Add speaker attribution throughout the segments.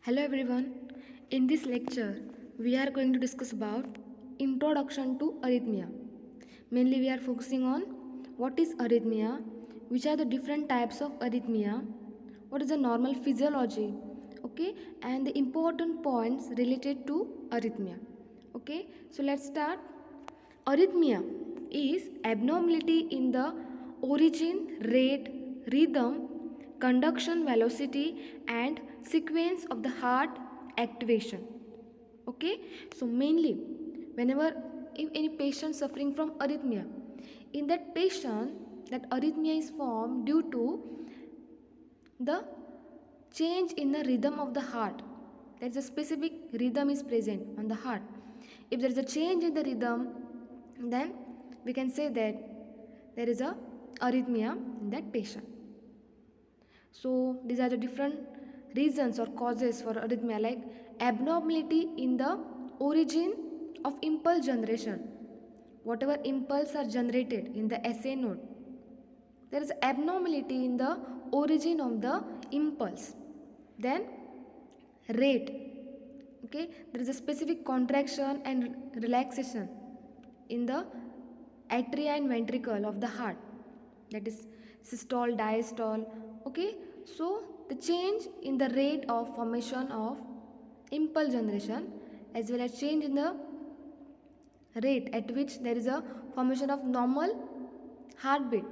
Speaker 1: Hello everyone. In this lecture, we are going to discuss about introduction to arrhythmia. Mainly we are focusing on what is arrhythmia, which are the different types of arrhythmia, what is the normal physiology, okay, and the important points related to arrhythmia. Okay, so let's start. Arrhythmia is abnormality in the origin, rate, rhythm, conduction velocity and sequence of the heart activation. Okay, so mainly whenever if any patient suffering from arrhythmia, in that patient that arrhythmia is formed due to the change in the rhythm of the heart. There is a specific rhythm is present on the heart. If there is a change in the rhythm, then we can say that there is a arrhythmia in that patient. So these are the different reasons or causes for arrhythmia, like abnormality in the origin of impulse generation. Whatever impulse are generated in the SA node, there is abnormality in the origin of the impulse. Then rate, okay, there is a specific contraction and relaxation in the atria and ventricle of the heart, that is systole, diastole. Okay, so the change in the rate of formation of impulse generation as well as change in the rate at which there is a formation of normal heartbeat.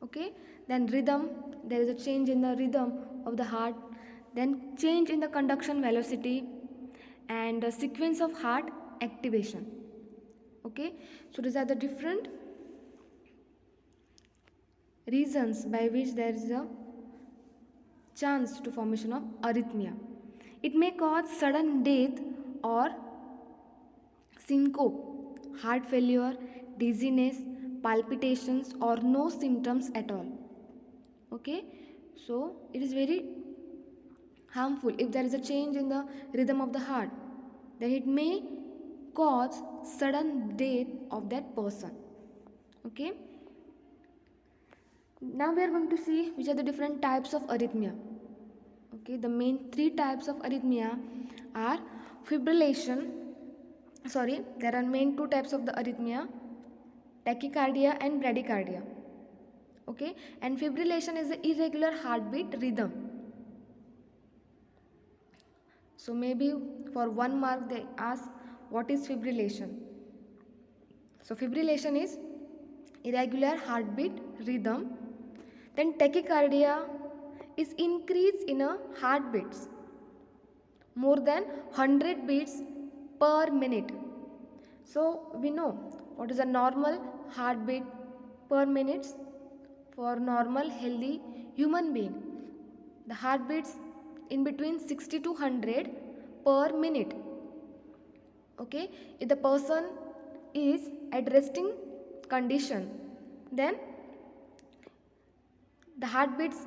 Speaker 1: Okay, then rhythm, there is a change in the rhythm of the heart, then change in the conduction velocity and a sequence of heart activation. Okay, so these are the different reasons by which there is a chance to formation of arrhythmia. It may cause sudden death or syncope, heart failure, dizziness, palpitations or no symptoms at all. Okay, so it is very harmful if there is a change in the rhythm of the heart, then it may cause sudden death of that person. Okay, now we are going to see which are the different types of arrhythmia. Okay, the main three types of arrhythmia are fibrillation, there are main two types of the arrhythmia, tachycardia and bradycardia. Okay, and fibrillation is the irregular heartbeat rhythm. So maybe for 1 mark they ask what is fibrillation. So fibrillation is irregular heartbeat rhythm. Then tachycardia is increase in a heartbeats more than 100 beats per minute. So we know what is a normal heartbeat per minute for normal healthy human being. The heartbeats in between 60 to 100 per minute. Okay, if the person is at resting condition, then the heart beats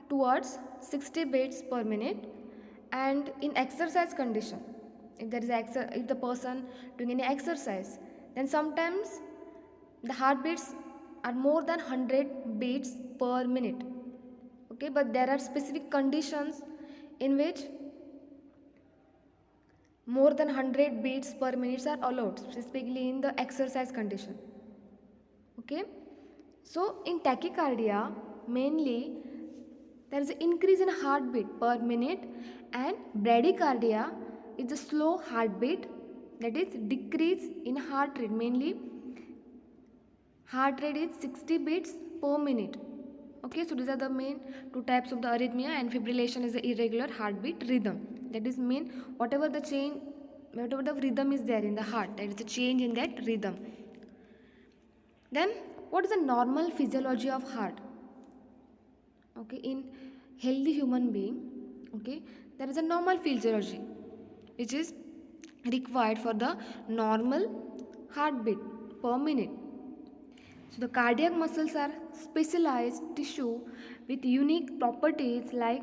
Speaker 1: towards 60 beats per minute, and in exercise condition, if there is if the person doing any exercise, then sometimes the heartbeats are more than 100 beats per minute. Okay, but there are specific conditions in which more than 100 beats per minute are allowed, specifically in the exercise condition. Okay, so in tachycardia mainly there is an increase in heartbeat per minute, and bradycardia is a slow heartbeat, that is decrease in heart rate, mainly heart rate is 60 beats per minute. Okay, so these are the main two types of the arrhythmia, and fibrillation is the irregular heartbeat rhythm, that is mean whatever the change, whatever the rhythm is there in the heart, that is a change in that rhythm. Then what is the normal physiology of heart? Okay, in healthy human being, okay, there is a normal physiology which is required for the normal heartbeat per minute. So the cardiac muscles are specialized tissue with unique properties like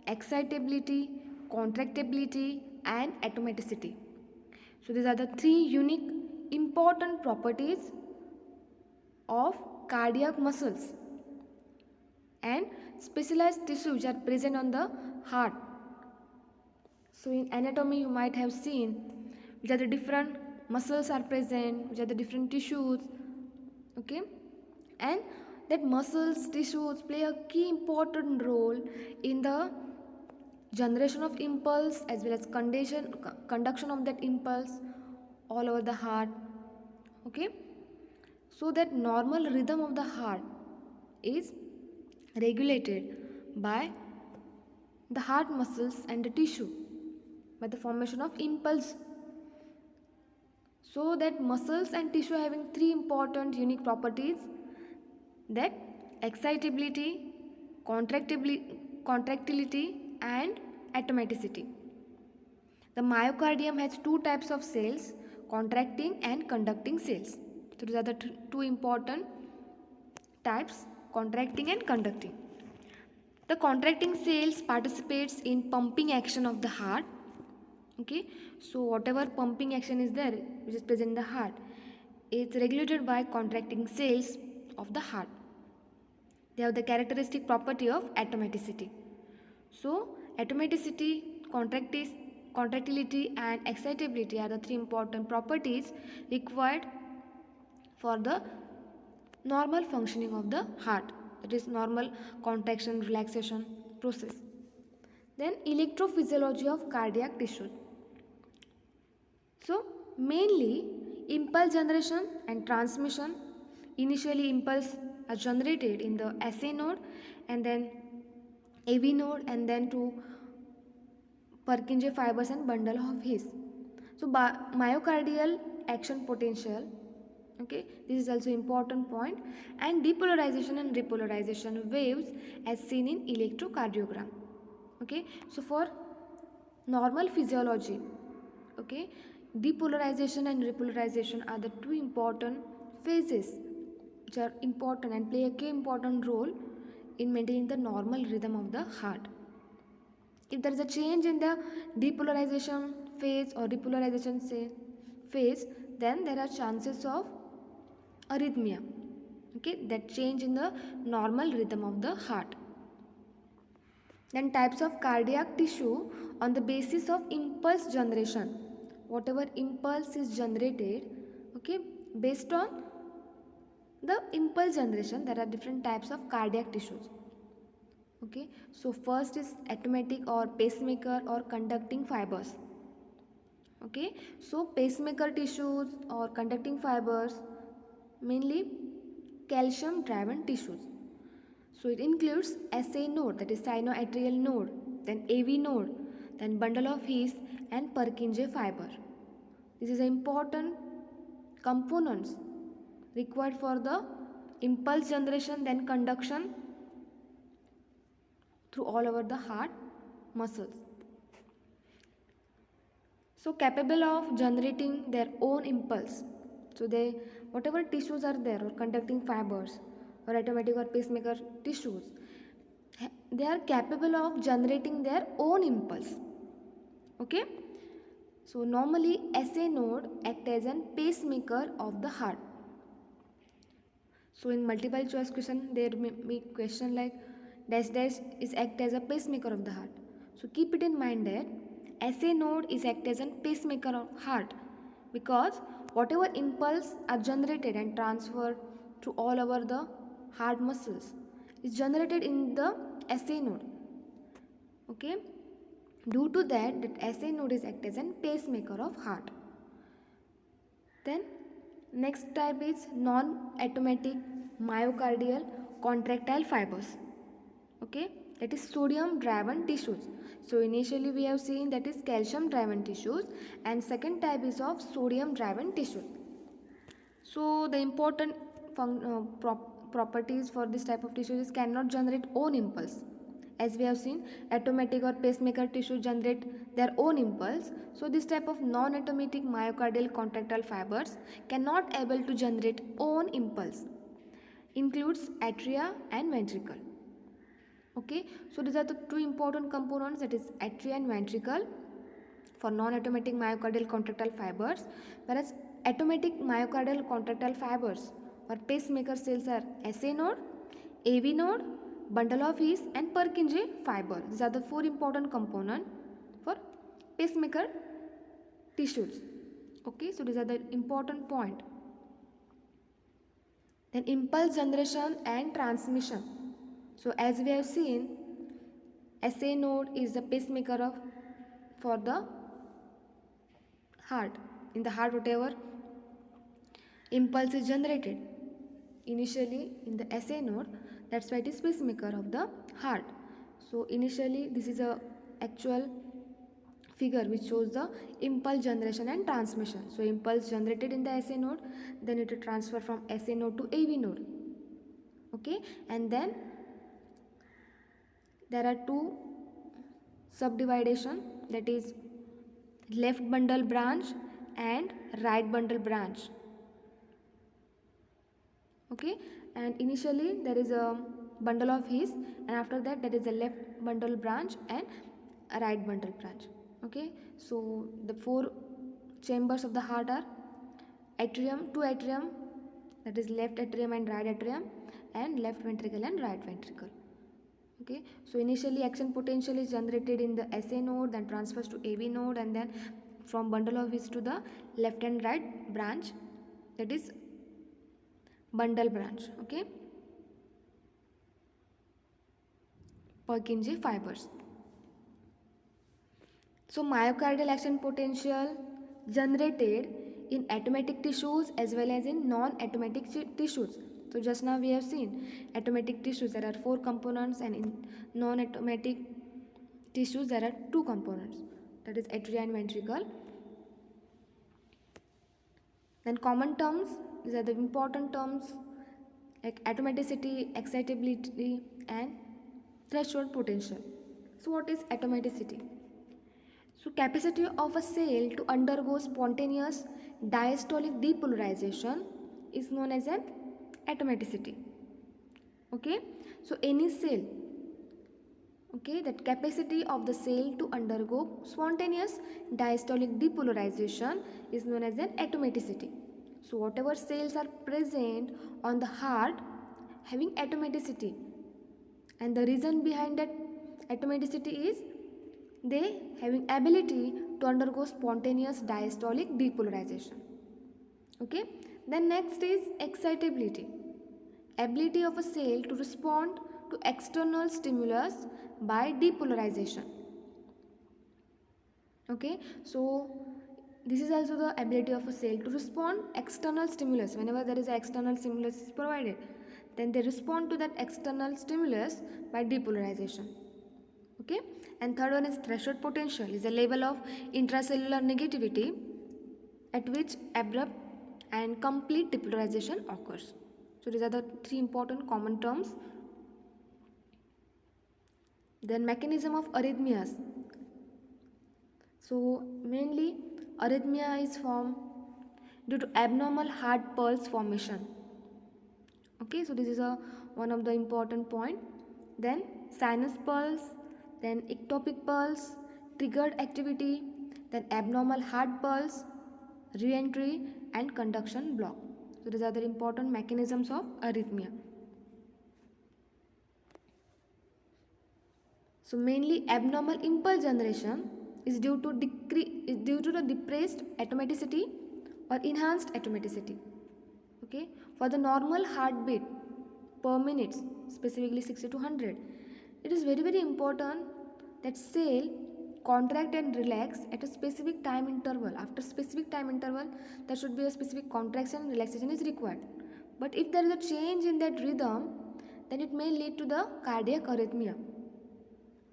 Speaker 1: excitability, contractibility and automaticity. So these are the three unique important properties of cardiac muscles and specialized tissues which are present on the heart. So in anatomy you might have seen which are the different muscles are present, which are the different tissues, okay, and that muscles tissues play a key important role in the generation of impulse as well as conduction of that impulse all over the heart, okay. So that normal rhythm of the heart is regulated by the heart muscles and the tissue by the formation of impulse. So that muscles and tissue having three important unique properties, that excitability, contractility and automaticity. The myocardium has two types of cells, contracting and conducting cells. So these are the two important types, contracting and conducting. The contracting cells participates in pumping action of the heart, okay. So whatever pumping action is there which is present in the heart, it's regulated by contracting cells of the heart. They have the characteristic property of automaticity. So automaticity, contractility and excitability are the three important properties required for the normal functioning of the heart, that is normal contraction relaxation process. Then electrophysiology of cardiac tissues. So mainly impulse generation and transmission. Initially impulse are generated in the SA node and then AV node and then to Purkinje fibers and bundle of His. So myocardial action potential, okay, this is also important point, and depolarization and repolarization waves as seen in electrocardiogram, okay. So for normal physiology, okay, depolarization and repolarization are the two important phases which are important and play a key important role in maintaining the normal rhythm of the heart. If there is a change in the depolarization phase or repolarization phase, then there are chances of arrhythmia, okay, that change in the normal rhythm of the heart. Then types of cardiac tissue on the basis of impulse generation. Whatever impulse is generated, okay, based on the impulse generation, there are different types of cardiac tissues, okay. So first is automatic or pacemaker or conducting fibers, okay. So pacemaker tissues or conducting fibers, mainly calcium driven tissues. So it includes SA node, that is sinoatrial node, then AV node, then bundle of His and Purkinje fiber. This is important components required for the impulse generation, then conduction through all over the heart muscles. So capable of generating their own impulse. So they, whatever tissues are there or conducting fibers or automatic or pacemaker tissues, they are capable of generating their own impulse, okay. So normally SA node act as an pacemaker of the heart. So in multiple choice question there may be question like dash dash is act as a pacemaker of the heart. So keep it in mind that SA node is act as a pacemaker of heart because whatever impulse are generated and transferred to all over the heart muscles is generated in the SA node, okay. Due to that SA node is act as a pacemaker of heart. Then next type is non-automatic myocardial contractile fibers, okay, that is sodium driven tissues. So initially we have seen that is calcium driven tissues and second type is of sodium driven tissues. So the important properties for this type of tissues is cannot generate own impulse. As we have seen, automatic or pacemaker tissue generate their own impulse. So this type of non-automatic myocardial contractile fibers cannot able to generate own impulse. Includes atria and ventricle. Okay, so these are the two important components, that is atria and ventricle for non-automatic myocardial contractile fibers, whereas automatic myocardial contractile fibers or pacemaker cells are SA node, AV node, bundle of His and Purkinje fiber. These are the four important components for pacemaker tissues. Okay, so these are the important point. Then impulse generation and transmission. So as we have seen, SA node is the pacemaker for the heart. In the heart, whatever impulse is generated initially in the SA node, that's why it is pacemaker of the heart. So initially this is a actual figure which shows the impulse generation and transmission. So impulse generated in the SA node, then it will transfer from SA node to AV node. Okay, and then there are two subdividation, that is left bundle branch and right bundle branch. Okay, and initially there is a bundle of His, and after that there is a left bundle branch and a right bundle branch. Okay, so the four chambers of the heart are atrium, two atrium, that is left atrium and right atrium, and left ventricle and right ventricle. Okay, so initially action potential is generated in the SA node, then transfers to AV node, and then from bundle of His to the left and right branch, that is bundle branch. Okay, Purkinje fibers. So myocardial action potential generated in atomatic tissues as well as in non-atomatic tissues. So just now we have seen atomatic tissues there are 4 components, and in non-atomatic tissues there are 2 components, that is atria and ventricle. Then common terms, these are the important terms like atomaticity, excitability and threshold potential. So what is atomaticity? So capacity of a cell to undergo spontaneous diastolic depolarization is known as an atomaticity. Okay, so any cell, okay, that capacity of the cell to undergo spontaneous diastolic depolarization is known as an atomaticity. So whatever cells are present on the heart having atomaticity, and the reason behind that atomaticity is they having ability to undergo spontaneous diastolic depolarization. Okay, then next is excitability, ability of a cell to respond to external stimulus by depolarization. Okay, so this is also the ability of a cell to respond external stimulus. Whenever there is an external stimulus is provided, then they respond to that external stimulus by depolarization. Okay, and third one is threshold potential, is a level of intracellular negativity at which abrupt and complete depolarization occurs. So these are the 3 important common terms. Then mechanism of arrhythmias. So mainly arrhythmia is formed due to abnormal heart pulse formation. Okay, so this is one of the important point. Then sinus pulse, then ectopic pulse, triggered activity, then abnormal heart pulse, re-entry and conduction block. So these are the important mechanisms of arrhythmia. So mainly abnormal impulse generation is due to the depressed atomaticity or enhanced atomaticity. Okay, for the normal heartbeat per minute, specifically 60 to 100, it is very important that cell contract and relax at a specific time interval. After specific time interval, there should be a specific contraction and relaxation is required. But if there is a change in that rhythm, then it may lead to the cardiac arrhythmia.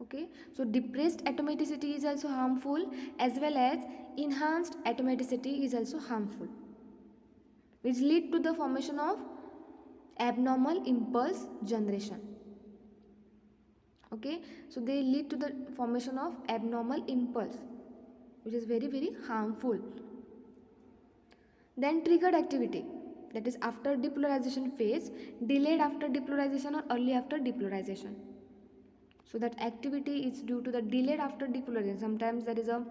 Speaker 1: Okay, so depressed atomaticity is also harmful, as well as enhanced atomaticity is also harmful, which lead to the formation of abnormal impulse generation. Okay, so they lead to the formation of abnormal impulse, which is very harmful. Then triggered activity, that is after depolarization phase, delayed after depolarization or early after depolarization. So that activity is due to the delayed after depolarization. Sometimes there is a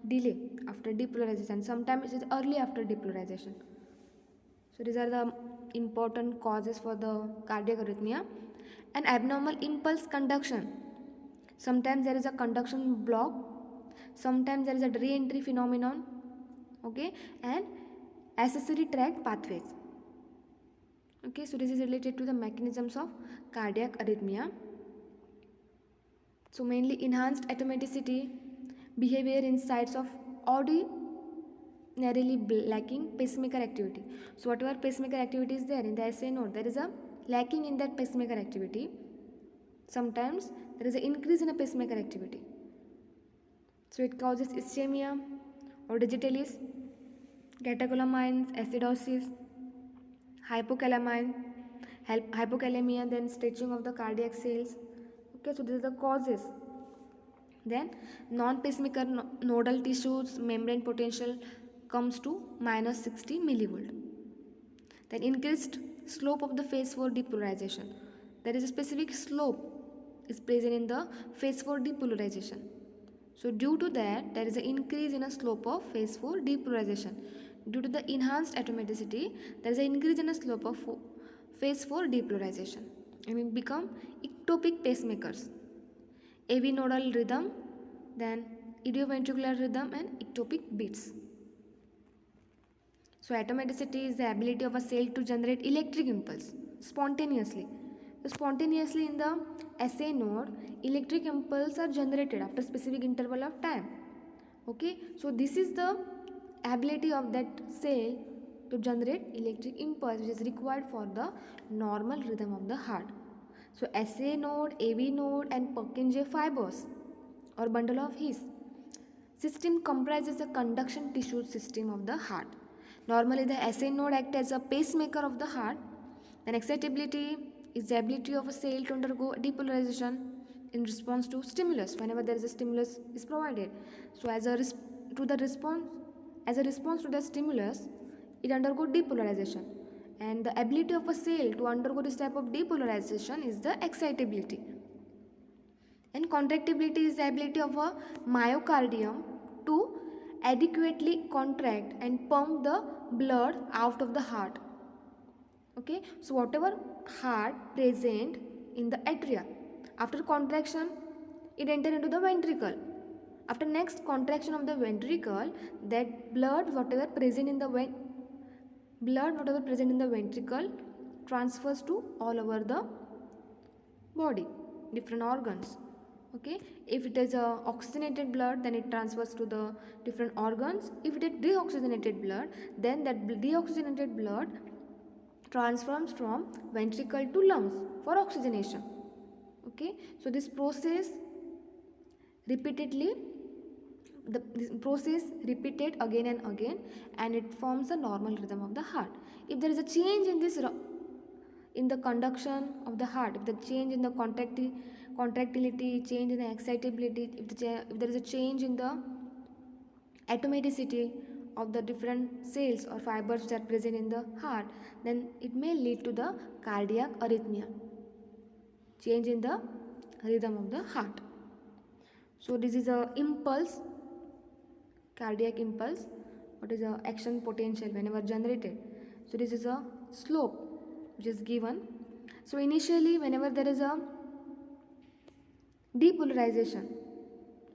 Speaker 1: delay after depolarization, sometimes it is early after depolarization. So these are the important causes for the cardiac arrhythmia. And abnormal impulse conduction. Sometimes there is a conduction block Sometimes there is a re-entry phenomenon, okay, and accessory tract pathways. Okay, so this is related to the mechanisms of cardiac arrhythmia. So mainly enhanced automaticity, behavior in sites of ordinarily lacking pacemaker activity. So whatever pacemaker activity is there in the SA node, there is a lacking in that pacemaker activity. Sometimes there is an increase in a pacemaker activity. So it causes ischemia or digitalis, catecholamines, acidosis, hypokalemia, then stretching of the cardiac cells. Okay, so these are the causes. Then non-pacemaker nodal tissues membrane potential comes to minus 60 millivolt. Then increased slope of the phase 4 depolarization. There is a specific slope is present in the phase 4 depolarization. So due to that, there is an increase in a slope of phase 4 depolarization. Due to the enhanced automaticity, there is an increase in a slope of phase 4 depolarization. And it become ectopic pacemakers. AV nodal rhythm, then idioventricular rhythm and ectopic beats. So automaticity is the ability of a cell to generate electric impulse spontaneously. So spontaneously in the SA node, electric impulse are generated after specific interval of time. Okay, so this is the ability of that cell to generate electric impulse which is required for the normal rhythm of the heart. So SA node, AV node and Purkinje fibers or bundle of His system comprises the conduction tissue system of the heart. Normally the SA node acts as a pacemaker of the heart. Then excitability is the ability of a cell to undergo depolarization in response to stimulus whenever there is a stimulus is provided. So as a response to the stimulus, it undergo depolarization. And the ability of a cell to undergo this type of depolarization is the excitability. And contractibility is the ability of a myocardium to adequately contract and pump the blood out of the heart. Okay, so whatever heart present in the atria, after contraction it enter into the ventricle. After next contraction of the ventricle, that blood whatever present in the ventricle transfers to all over the body, different organs. Okay, if it is a oxygenated blood, then it transfers to the different organs. If it is deoxygenated blood, then that deoxygenated blood transforms from ventricle to lungs for oxygenation. Okay, so this process repeated again and again, and it forms a normal rhythm of the heart. If there is a change in this in the conduction of the heart, if the change in the contractility, change in the excitability, if there is a change in the automaticity of the different cells or fibers that are present in the heart, then it may lead to the cardiac arrhythmia, change in the rhythm of the heart. So this is a impulse, cardiac impulse. What is the action potential whenever generated? So this is a slope which is given. So initially whenever there is a depolarization,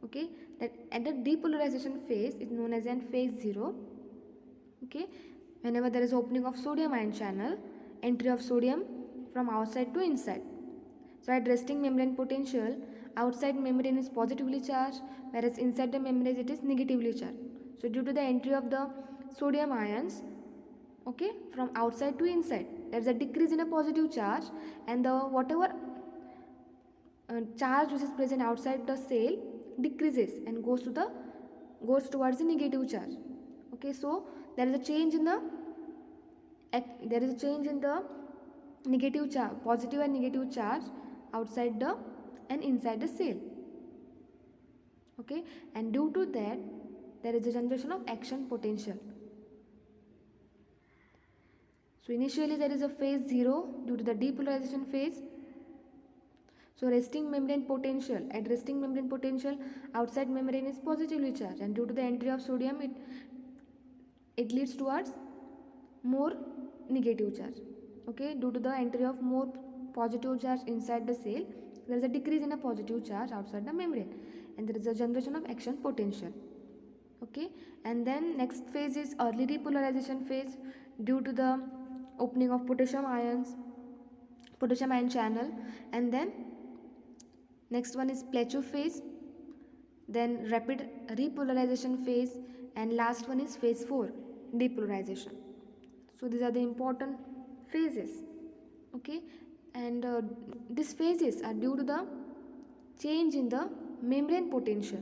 Speaker 1: okay, that at the depolarization phase is known as phase 0. Okay, whenever there is opening of sodium ion channel, entry of sodium from outside to inside. So at resting membrane potential, outside membrane is positively charged, whereas inside the membrane it is negatively charged. So due to the entry of the sodium ions, okay, from outside to inside, there is a decrease in a positive charge, and the whatever charge which is present outside the cell decreases and goes towards the negative charge. Okay, so there is a change in the negative charge, positive and negative charge outside the and inside the cell. Okay, and due to that there is a generation of action potential. So initially there is a phase 0 due to the depolarization phase. So resting membrane potential, at resting membrane potential, outside membrane is positively charged, and due to the entry of sodium it leads towards more negative charge. Okay, due to the entry of more positive charge inside the cell, there is a decrease in a positive charge outside the membrane, and there is a generation of action potential. Okay, and then next phase is early repolarization phase due to the opening of potassium ion channel, and then next one is plateau phase, then rapid repolarization phase, and last one is phase 4, depolarization. So these are the important phases. Okay, and these phases are due to the change in the membrane potential.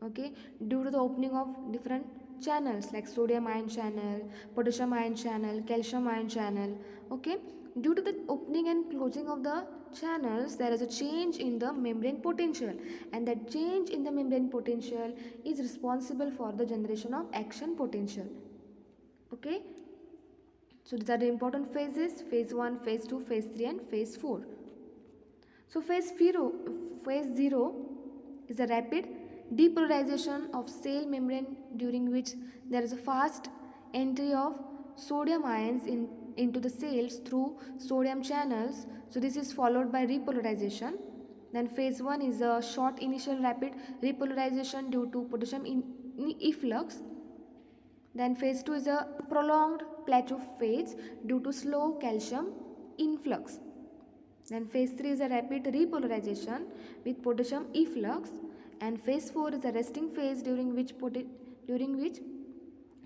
Speaker 1: Okay, due to the opening of different channels like sodium ion channel, potassium ion channel, calcium ion channel. Okay, due to the opening and closing of the channels, there is a change in the membrane potential, and that change in the membrane potential is responsible for the generation of action potential. Okay, so these are the important phases: phase 1, phase 2, phase 3, and phase 4. So phase 0 is a rapid depolarization of cell membrane, during which there is a fast entry of sodium ions into the cells through sodium channels. So this is followed by repolarization. Then phase 1 is a short initial rapid repolarization due to potassium efflux. Then phase 2 is a prolonged plateau phase due to slow calcium influx. Then phase 3 is a rapid repolarization with potassium efflux, and phase 4 is a resting phase during which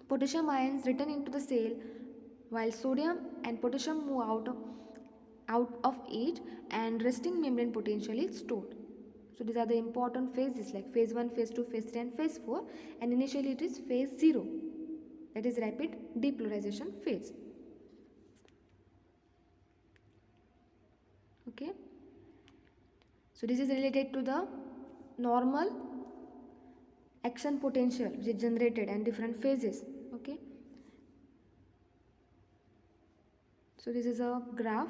Speaker 1: potassium ions return into the cell while sodium and potassium move out of it, and resting membrane potential is stored. So these are the important phases like phase 1, phase 2, phase 3, and phase 4, and initially it is phase 0, that is rapid depolarization phase. Okay, so this is related to the normal action potential which is generated and different phases. Okay, so this is a graph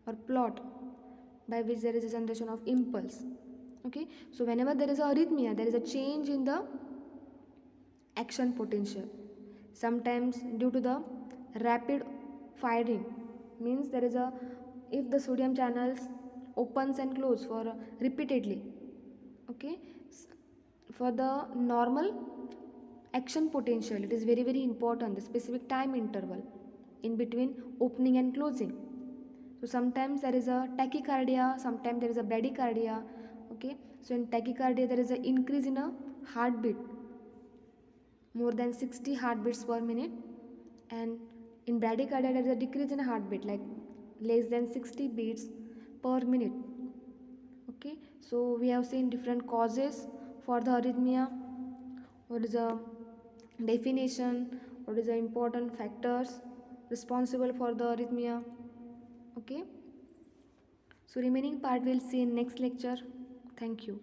Speaker 1: or plot by which there is a generation of impulse. Okay, so whenever there is a arrhythmia, there is a change in the action potential, sometimes due to the rapid firing, means there is a, if the sodium channels opens and close for repeatedly. Okay, for the normal action potential, it is very important the specific time interval in between opening and closing. So sometimes there is a tachycardia, sometimes there is a bradycardia. Okay, so in tachycardia there is an increase in a heartbeat more than 60 heartbeats per minute, and in bradycardia there is a decrease in heartbeat like less than 60 beats per minute. Okay, so we have seen different causes for the arrhythmia, what is the definition, what is the important factors responsible for the arrhythmia. Okay, so remaining part we'll see in next lecture. Thank you.